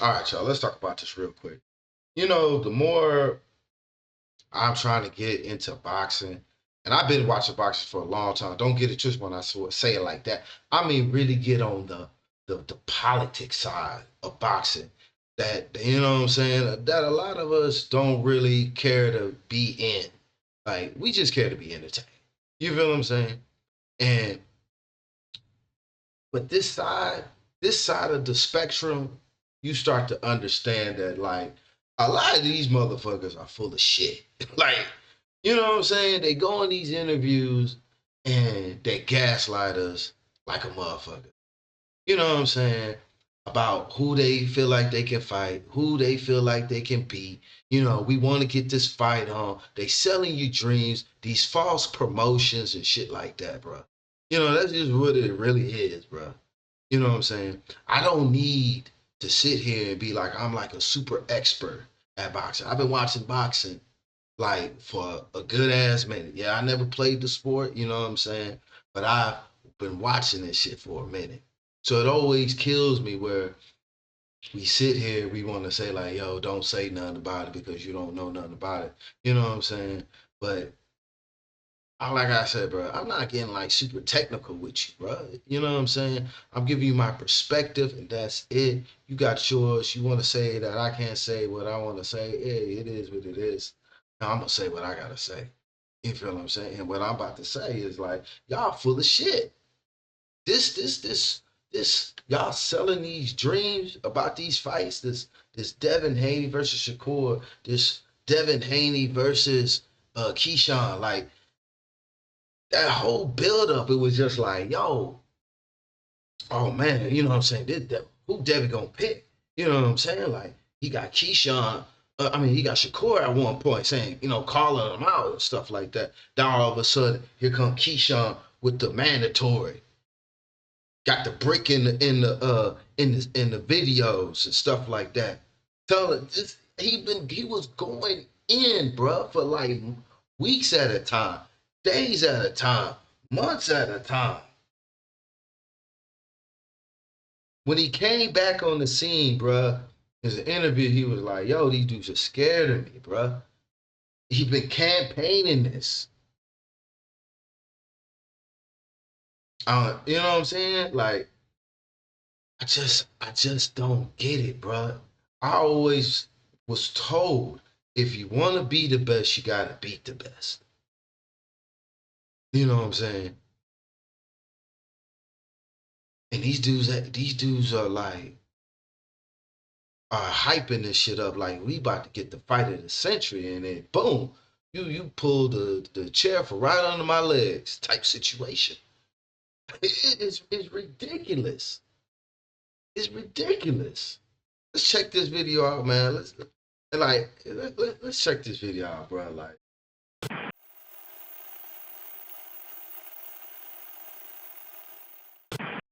All right, y'all. Let's talk about this real quick. You know, the more I'm trying to get into boxing, and I've been watching boxing for a long time. Don't get it twisted when I say it like that. I mean, really get on the politics side of boxing. That you know what I'm saying. That a lot of us don't really care to be in. Like we just care to be entertained. You feel what I'm saying? And but this side of the spectrum, you start to understand that like a lot of these motherfuckers are full of shit. Like, you know what I'm saying? They go in these interviews and they gaslight us like a motherfucker. You know what I'm saying? About who they feel like they can fight, who they feel like they can beat. You know, we want to get this fight on. They selling you dreams, these false promotions and shit like that, bro. You know, that's just what it really is, bro. You know what I'm saying? I don't need to sit here and be like I'm like a super expert at boxing. I've been watching boxing like for a good ass minute. Yeah, I never played the sport, you know what I'm saying? But I've been watching this shit for a minute. So it always kills me where we sit here, we want to say like, yo, don't say nothing about it because you don't know nothing about it. You know what I'm saying? But like I said, bro, I'm not getting like super technical with you, bro. You know what I'm saying? I'm giving you my perspective, and that's it. You got yours. You want to say that I can't say what I want to say? Hey, it is what it is. Now I'm gonna say what I gotta say. You feel what I'm saying? And what I'm about to say is like, y'all full of shit. This. Y'all selling these dreams about these fights. This Devin Haney versus Shakur. This Devin Haney versus Keyshawn. Like that whole build up, it was just like, yo, oh man, you know what I'm saying? Who Devin gonna pick? You know what I'm saying? Like he got Keyshawn. He got Shakur at one point saying, you know, calling him out and stuff like that. Now all of a sudden, here come Keyshawn with the mandatory. Got the brick in the videos and stuff like that. Tell it, just he was going in, bro, for like weeks at a time, days at a time, months at a time. When he came back on the scene, bruh, in an interview, he was like, yo, these dudes are scared of me, bruh. He been campaigning this. You know what I'm saying? Like, I just don't get it, bruh. I always was told if you want to be the best, you gotta beat the best. You know what I'm saying? And these dudes are like are hyping this shit up like we about to get the fight of the century, and then boom, you pull the chair for right under my legs type situation. It's ridiculous. It's ridiculous. Let's check this video out, man. Let's check this video out, bro. Like,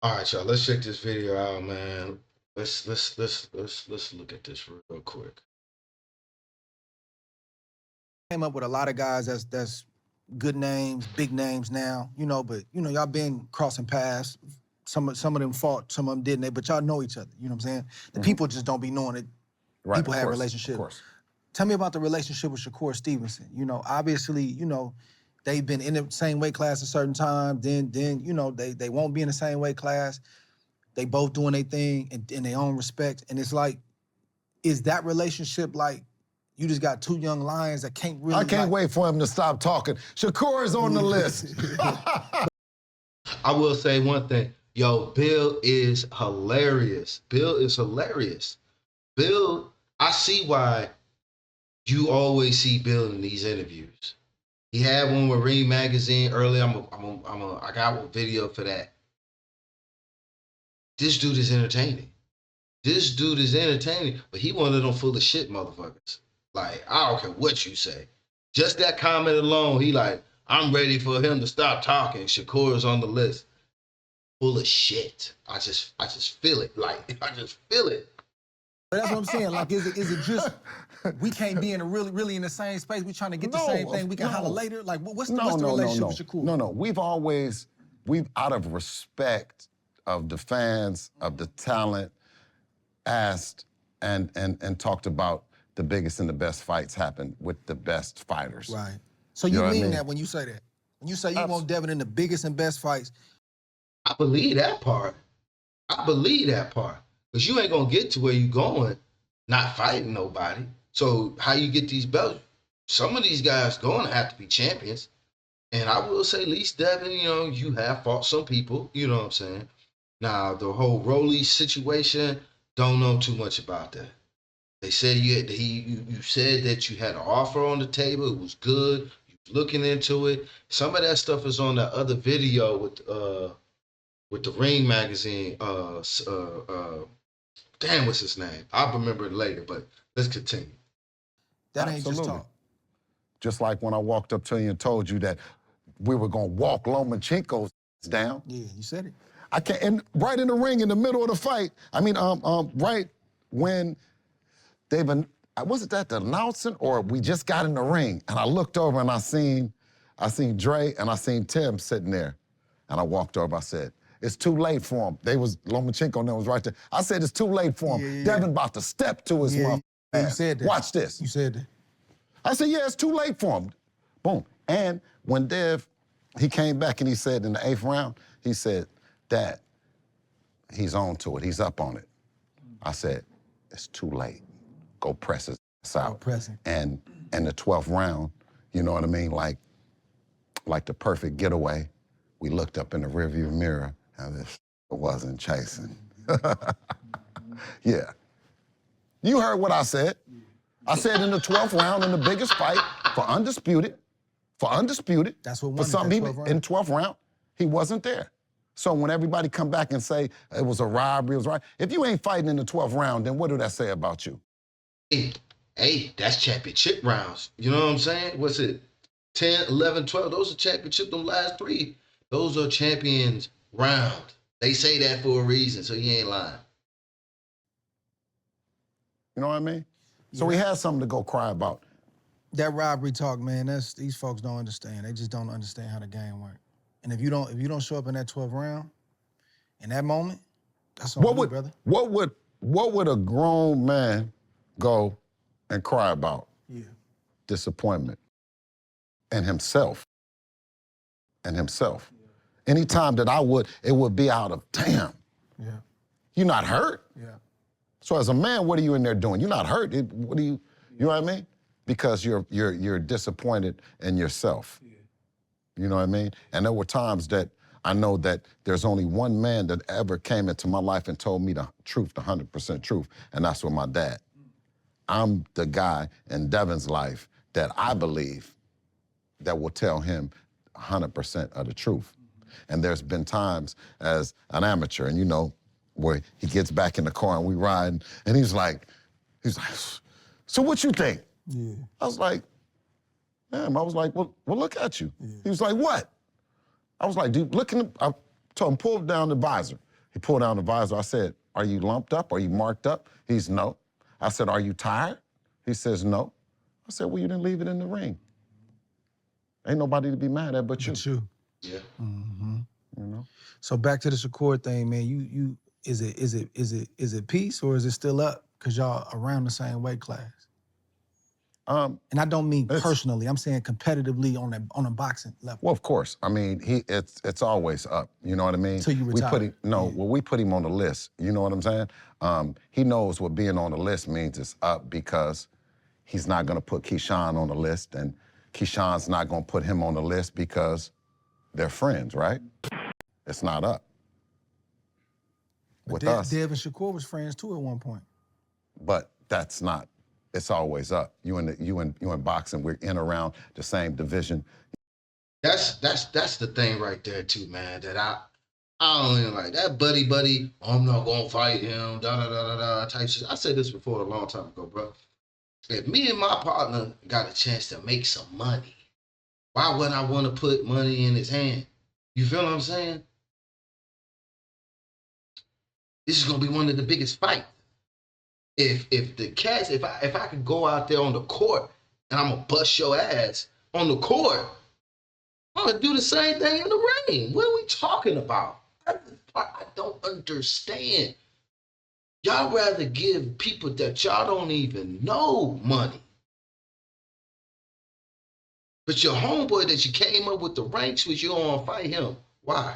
all right, y'all. Let's check this video out, man. Let's look at this real quick. Came up with a lot of guys that's good names, big names now, but y'all been crossing paths. Some of them fought, some of them didn't, but y'all know each other, you know what I'm saying? The people just don't be knowing it. Right, people have course, relationships. Of course. Tell me about the relationship with Shakur Stevenson. Obviously, they've been in the same weight class a certain time, then they won't be in the same weight class. They both doing their thing in their own respect. And it's like, is that relationship like you just got two young lions that can't really... I can't wait for him to stop talking. Shakur is on the list. I will say one thing. Yo, Bill is hilarious. Bill is hilarious. Bill, I see why you always see Bill in these interviews. He had one with Ring Magazine earlier. I got a video for that. This dude is entertaining. This dude is entertaining, but he one of them full of shit motherfuckers. Like, I don't care what you say. Just that comment alone, he like, I'm ready for him to stop talking. Shakur's on the list. Full of shit. I just feel it. Like, I just feel it. But that's what I'm saying. Like, is it just we can't be in really in the same space? We trying to get the same thing. We can holler later. Like, what's the relationship with Shakur? No. We've out of respect of the fans, of the talent, asked and talked about the biggest and the best fights happen with the best fighters. Right. So You you know what I mean mean? that when you say that? When you say you Abs- want Devin in the biggest and best fights, I believe that part. I believe that part. Because you ain't gonna get to where you going not fighting nobody. So how you get these belts? Some of these guys gonna have to be champions. And I will say, at least Devin, you have fought some people. You know what I'm saying? Now the whole Rolly situation, don't know too much about that. They said you said that you had an offer on the table. It was good. You was looking into it. Some of that stuff is on that other video with the Ring magazine. Damn, what's his name? I'll remember it later. But let's continue. that ain't just Absolutely. talk. Just like when I walked up to you and told you that we were gonna walk Lomachenko's down. Yeah, you said it. I can't, and right in the ring in the middle of the fight. I mean, right when they've been, was it that the announcing or we just got in the ring? And I looked over and I seen Dre and I seen Tim sitting there. And I walked over, I said, it's too late for him. Lomachenko and them was right there. I said, it's too late for him. Yeah. Devin about to step to his motherfucking You ass. said that. Watch this. You said that. I said, yeah, it's too late for him. Boom. And when Dev, he came back and he said in the 8th round, he said, Dad, he's on to it. He's up on it. I said, it's too late. Go press his ass out. Go press him. And in the 12th round, you know what I mean? Like the perfect getaway, we looked up in the rearview mirror and this wasn't chasing. Yeah. You heard what I said. I said in the 12th round, in the biggest fight for undisputed, That's what won for it, some that people 12th round. in 12th round, he wasn't there. So when everybody come back and say it was a robbery, it was right. If you ain't fighting in the 12th round, then what do that say about you? Hey, that's championship rounds. You know what I'm saying? What's it? 10, 11, 12. Those are championship, them last three. Those are champions round. They say that for a reason, so he ain't lying. You know what I mean? So he has something to go cry about. That robbery talk, man, these folks don't understand. They just don't understand how the game works. And if you don't show up in that 12th round, in that moment, that's on you, brother. What would a grown man go and cry about? Yeah. Disappointment. And himself. Anytime that it would be out of, damn, Yeah. you're not hurt? Yeah. So as a man, what are you in there doing? You're not hurt. What do you know what I mean? Because you're disappointed in yourself. Yeah. You know what I mean? And there were times that I know that there's only one man that ever came into my life and told me the truth, the 100% truth, and that's with my dad. I'm the guy in Devin's life that I believe that will tell him 100% of the truth. And there's been times as an amateur, and you know, where he gets back in the car and we ride, and he's like, so what you think? Yeah. I was like, damn, well, look at you. Yeah. He was like, what? I was like, dude, I told him, pull down the visor. He pulled down the visor. I said, are you lumped up? Are you marked up? He's no. I said, are you tired? He says, no. I said, well, you didn't leave it in the ring. Ain't nobody to be mad at but you. Yeah. Mm-hmm. You know? So back to the Shakur thing, man. Is it peace or is it still up? Cause y'all around the same weight class. And I don't mean personally. I'm saying competitively on a boxing level. Well, of course. I mean, it's always up. You know what I mean? Till you retire. We put him on the list. You know what I'm saying? He knows what being on the list means. It's up because he's not gonna put Keyshawn on the list, and Keyshawn's not gonna put him on the list because they're friends, right? It's not up. But With us. Dev and Shakur was friends too at one point. But that's not. It's always up. You in boxing, we're in around the same division. That's the thing right there too, man. That I don't even like that buddy. I'm not gonna fight him. Da da da da da type shit. I said this before a long time ago, bro. If me and my partner got a chance to make some money, why wouldn't I want to put money in his hand? You feel what I'm saying? This is gonna be one of the biggest fights. If I could go out there on the court and I'm gonna bust your ass on the court, I'm gonna do the same thing in the ring. What are we talking about? That's the part I don't understand. Y'all rather give people that y'all don't even know money. But your homeboy that you came up with the ranks with, you don't want to fight him. Why?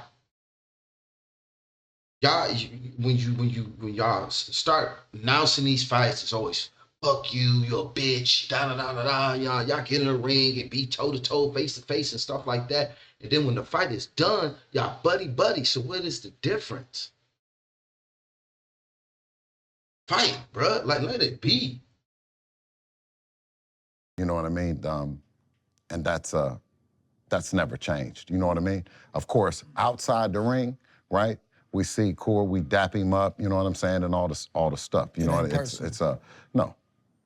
Y'all, when y'all start announcing these fights, it's always fuck you, you're a bitch, da da da da da. Y'all get in the ring and be toe to toe, face to face, and stuff like that. And then when the fight is done, y'all buddy buddy. So what is the difference? Fight, bruh. Like let it be. You know what I mean? And that's never changed. You know what I mean? Of course, outside the ring, right? We see Core, we dap him up. You know what I'm saying, and all the stuff. You know, it's a no,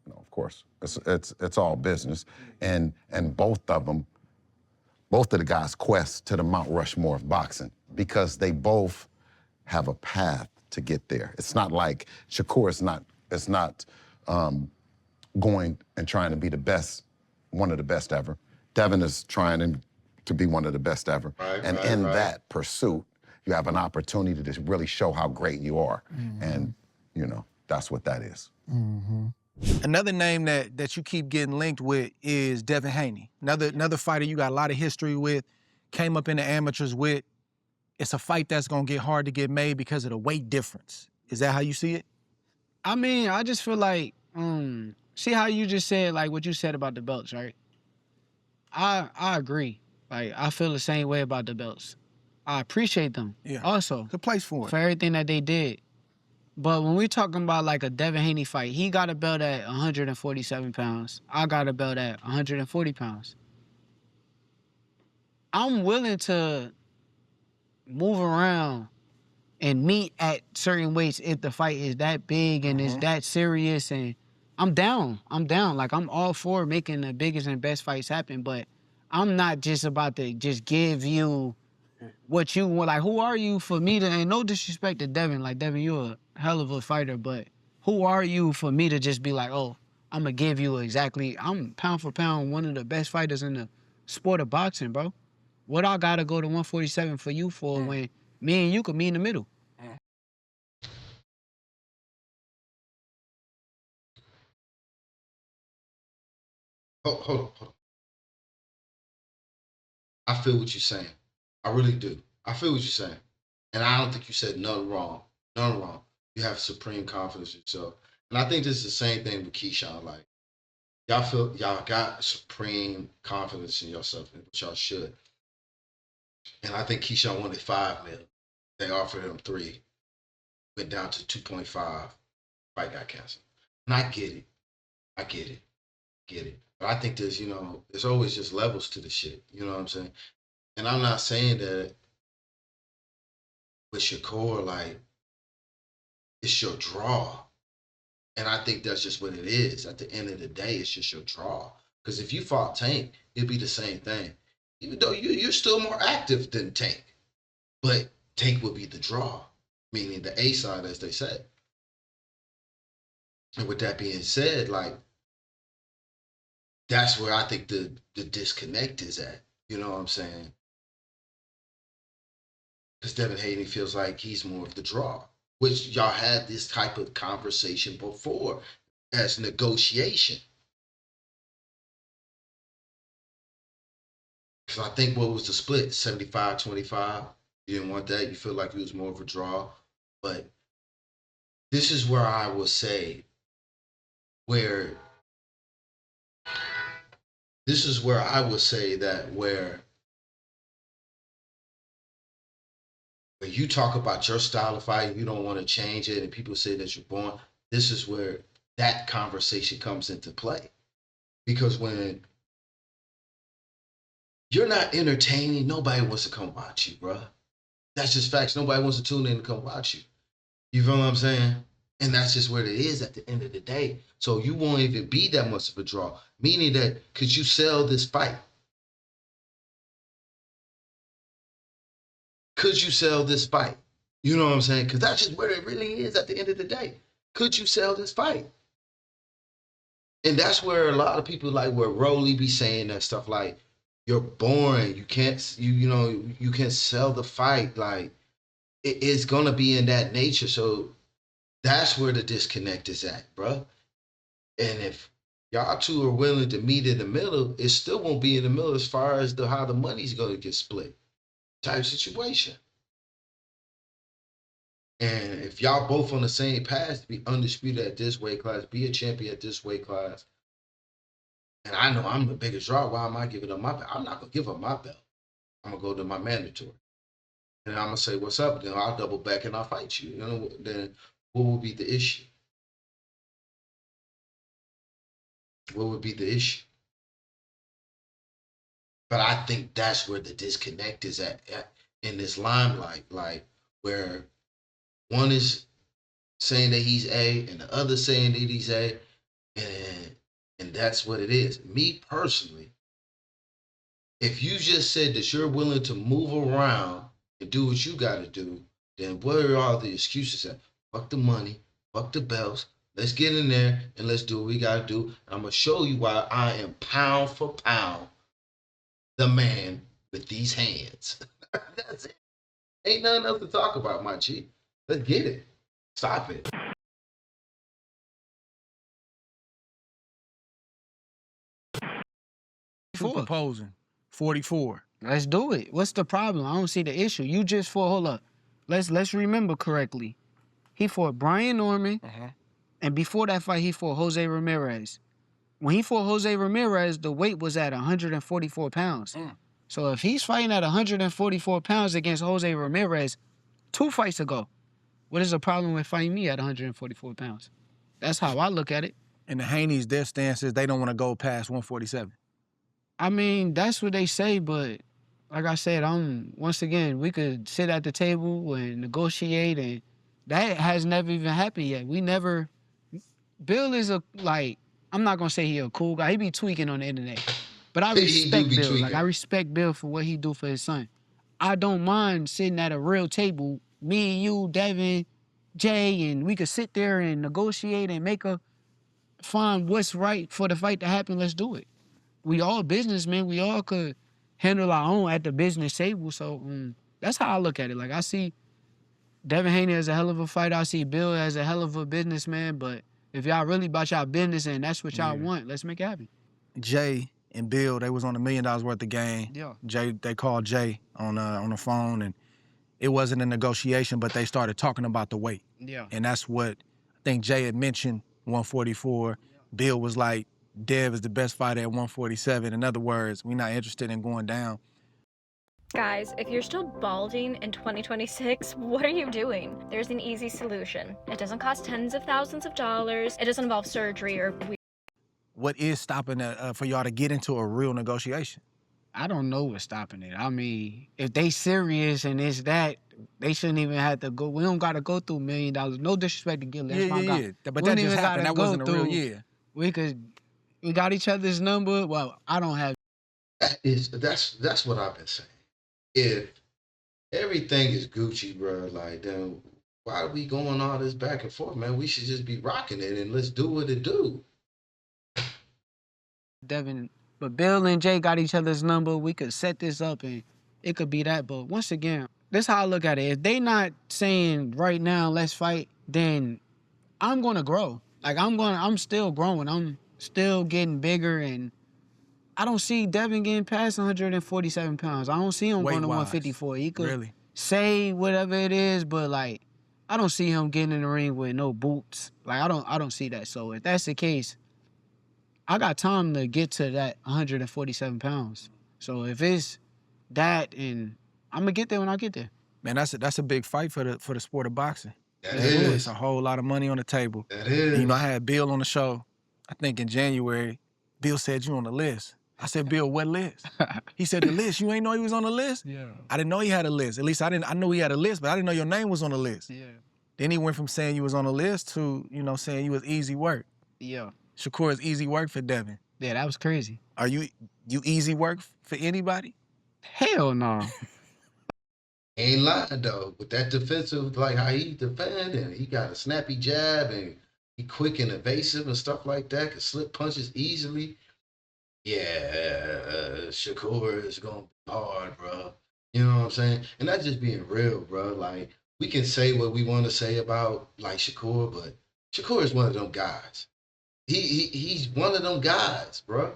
of course, it's all business, and both of the guys quest to the Mount Rushmore of boxing because they both have a path to get there. It's not like Shakur is not going and trying to be the best, one of the best ever. Devin is trying to be one of the best ever. And in that pursuit, you have an opportunity to really show how great you are. And, you know, that's what that is. Another name that you keep getting linked with is Devin Haney. Another fighter you got a lot of history with, came up in the amateurs with. It's a fight that's gonna get hard to get made because of the weight difference. Is that how you see it? I mean, I just feel like, see how you just said, like, what you said about the belts, right? I agree. Like, I feel the same way about the belts. I appreciate them. Yeah. Also. It's a place for it. For everything that they did. But when we talking about, like, a Devin Haney fight, he got a belt at 147 pounds. I got a belt at 140 pounds. I'm willing to move around and meet at certain weights if the fight is that big and is that serious, and I'm down. Like, I'm all for making the biggest and best fights happen, but I'm not just about to just give you what you want. Like, who are you for me to, and no disrespect to Devin, like, Devin, you're a hell of a fighter, but who are you for me to just be like, oh, I'm gonna give you exactly, I'm pound for pound one of the best fighters in the sport of boxing, bro. What I gotta go to 147 for you for when me and you could meet in the middle? Hold on. I feel what you're saying. I really do. I feel what you're saying. And I don't think you said nothing wrong. Nothing wrong. You have supreme confidence in yourself. And I think this is the same thing with Keyshawn. Like, y'all feel y'all got supreme confidence in yourself, and which y'all should. And I think Keyshawn wanted 5 mil. They offered him 3. Went down to 2.5. Fight got canceled. And I get it. I get it. Get it. But I think there's always just levels to the shit. You know what I'm saying? And I'm not saying that with Shakur, like, it's your draw. And I think that's just what it is. At the end of the day, it's just your draw. Because if you fought Tank, it'd be the same thing. Even though you're still more active than Tank. But Tank would be the draw, meaning the A side, as they say. And with that being said, like, that's where I think the disconnect is at. You know what I'm saying? Because Devin Haney feels like he's more of the draw, which y'all had this type of conversation before as negotiation. Because I think what was the split? 75-25. You didn't want that. You feel like he was more of a draw. But this is where I will say where this is where I would say that where when you talk about your style of fight, you don't want to change it, and people say that you're born. This is where that conversation comes into play. Because when you're not entertaining, nobody wants to come watch you, bro. That's just facts. Nobody wants to tune in to come watch you. You feel what I'm saying? And that's just what it is at the end of the day. So you won't even be that much of a draw. Meaning that could you sell this fight? Could you sell this fight? You know what I'm saying? Because that's just where it really is at the end of the day. Could you sell this fight? And that's where a lot of people like where Rolly be saying that stuff like, you're boring. You can't you can't sell the fight. Like it's gonna be in that nature. So That's where the disconnect is at, bro. And if y'all two are willing to meet in the middle, it still won't be in the middle as far as how the money's going to get split type situation. And if y'all both on the same path to be undisputed at this weight class, be a champion at this weight class, and I know I'm the biggest draw, why am I giving up my belt? I'm not gonna give up my belt. I'm gonna go to my mandatory. And I'm gonna say, what's up? Then I'll double back and I'll fight you. You know, then what would be the issue? What would be the issue? But I think that's where the disconnect is at in this limelight, like where one is saying that he's A and the other saying that he's A, and that's what it is. Me personally, if you just said that you're willing to move around and do what you got to do, then where are all the excuses at? Fuck the money, fuck the belts. Let's get in there and let's do what we got to do. And I'm going to show you why I am pound for pound the man with these hands. That's it. Ain't nothing else to talk about, my G. Let's get it. Stop it. Proposing 44. Let's do it. What's the problem? I don't see the issue. You just fought. Hold up. Let's remember correctly. He fought Brian Norman, and before that fight, he fought Jose Ramirez. When he fought Jose Ramirez, the weight was at 144 pounds. So if he's fighting at 144 pounds against Jose Ramirez 2 fights ago, what is the problem with fighting me at 144 pounds? That's how I look at it. And the Haney's, their stance is they don't want to go past 147. I mean, that's what they say, but like I said, once again, we could sit at the table and negotiate, and that has never even happened yet. Bill is I'm not gonna say he a cool guy. He be tweaking on the internet, but I respect Bill. Tweaking. Like, I respect Bill for what he do for his son. I don't mind sitting at a real table, me, you, Devin, Jay, and we could sit there and negotiate and find what's right for the fight to happen. Let's do it. We all businessmen. We all could handle our own at the business table. So that's how I look at it. Like, I see Devin Haney as a hell of a fighter. I see Bill as a hell of a businessman. But if y'all really about y'all business and that's what y'all want, let's make it happen. Jay and Bill, they was on $1 million worth of game. Yeah. Jay, they called Jay on the phone, and it wasn't a negotiation, but they started talking about the weight. Yeah. And that's what I think Jay had mentioned, 144. Bill was like, Dev is the best fighter at 147. In other words, we're not interested in going down. Guys, if you're still balding in 2026, what are you doing? There's an easy solution. It doesn't cost tens of thousands of dollars. It doesn't involve surgery or What is stopping for y'all to get into a real negotiation? I don't know what's stopping it. I mean, if they serious and it's that, they shouldn't even have to go. We don't got to go through $1 million. No disrespect to Gilly. That's my guy. But that just happened. That wasn't a real year. We got each other's number. Well, I don't have. That's what I've been saying. If everything is Gucci, bro, like, then why are we going all this back and forth, man? We should just be rocking it and let's do what it do. Devin, but Bill and Jay got each other's number. We could set this up and it could be that. But once again, this is how I look at it. If they not saying right now, let's fight, then I'm gonna grow. Like, I'm still growing. I'm still getting bigger, and I don't see Devin getting past 147 pounds. I don't see him going to 154. He could say whatever it is, but like, I don't see him getting in the ring with no boots. Like, I don't see that. So if that's the case, I got time to get to that 147 pounds. So if it's that, and I'm gonna get there when I get there. Man, that's a big fight for the sport of boxing. That is. It's a whole lot of money on the table. That is. And, you know, I had Bill on the show, I think in January. Bill said, you on the list. I said, Bill, what list? He said, the list. You ain't know he was on the list? Yeah. I didn't know he had a list. At least I knew he had a list, but I didn't know your name was on the list. Yeah. Then he went from saying you was on the list to, you know, saying you was easy work. Yeah. Shakur is easy work for Devin. Yeah, that was crazy. Are you easy work for anybody? Hell no. Ain't lying though. With that defensive, like how he defend, and he got a snappy jab, and he quick and evasive and stuff like that, can slip punches easily. Yeah, Shakur is gonna be hard, bro. You know what I'm saying? And that's just being real, bro. Like, we can say what we want to say about like Shakur, but Shakur is one of them guys. He's one of them guys, bro.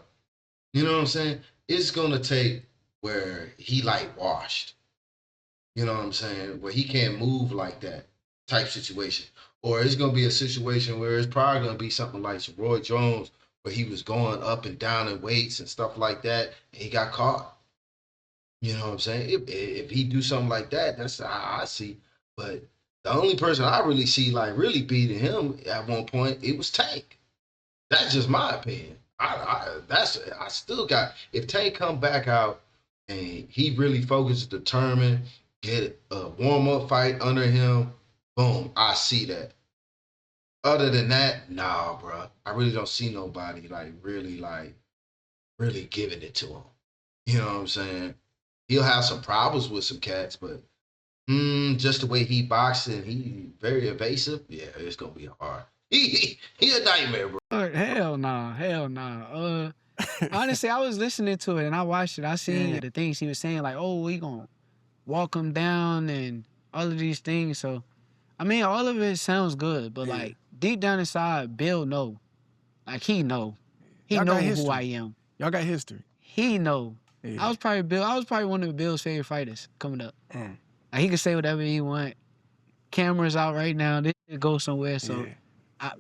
You know what I'm saying? It's gonna take where he like washed. You know what I'm saying? Where he can't move like that type situation. Or it's gonna be a situation where it's probably gonna be something like Roy Jones, where he was going up and down in weights and stuff like that, and he got caught. You know what I'm saying? If he do something like that, that's how I see. But the only person I really see like really beating him at one point, it was Tank. That's just my opinion. I still got if Tank come back out and he really focuses, determined, get a warm up fight under him, boom, I see that. Other than that, nah, bro. I really don't see nobody like really giving it to him. You know what I'm saying? He'll have some problems with some cats, but just the way he boxing, he very evasive. Yeah, it's gonna be hard. He a nightmare, bro. Hell nah, hell nah. Honestly, I was listening to it and I watched it. I seen the things he was saying, like, oh, we gonna walk him down and all of these things. So, I mean, all of it sounds good, but like deep down inside, Bill know, like he know who I am. Y'all got history. He know. Yeah. I was probably one of Bill's favorite fighters coming up. Like, he could say whatever he want. Cameras out right now. This could go somewhere. So,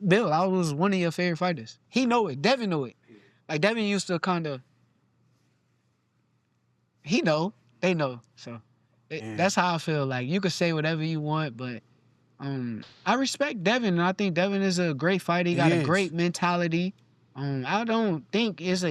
Bill, I was one of your favorite fighters. He know it. Devin know it. Like, Devin used to kind of, he know. They know. So, that's how I feel. Like, you could say whatever you want, but I respect Devin, and I think Devin is a great fighter. He got a great mentality. I don't think he's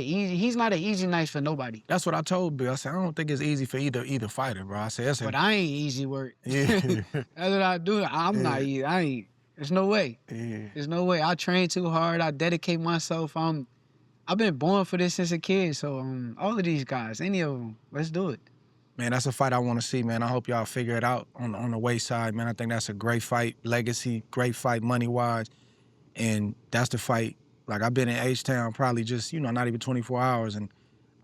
not an easy night for nobody. That's what I told Bill. I said, I don't think it's easy for either fighter, bro. I said, but I ain't easy work. Yeah. That's what I do. I'm not easy. I ain't. There's no way. Yeah. There's no way. I train too hard. I dedicate myself. I've been born for this since a kid. So all of these guys, any of them, let's do it. Man, that's a fight I want to see, man. I hope y'all figure it out on the weight side, man. I think that's a great fight, legacy, great fight, money-wise. And that's the fight. Like, I've been in H-Town probably just, not even 24 hours, and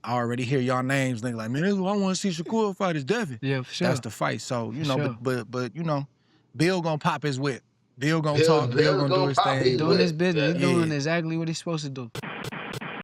I already hear y'all names. Think like, man, this is what I want to see Shakur fight is Devin. Yeah, for sure. That's the fight. So, sure. but Bill gonna pop his whip. Bill gonna talk. Bill gonna do his thing. Doing his business. He's doing exactly what he's supposed to do.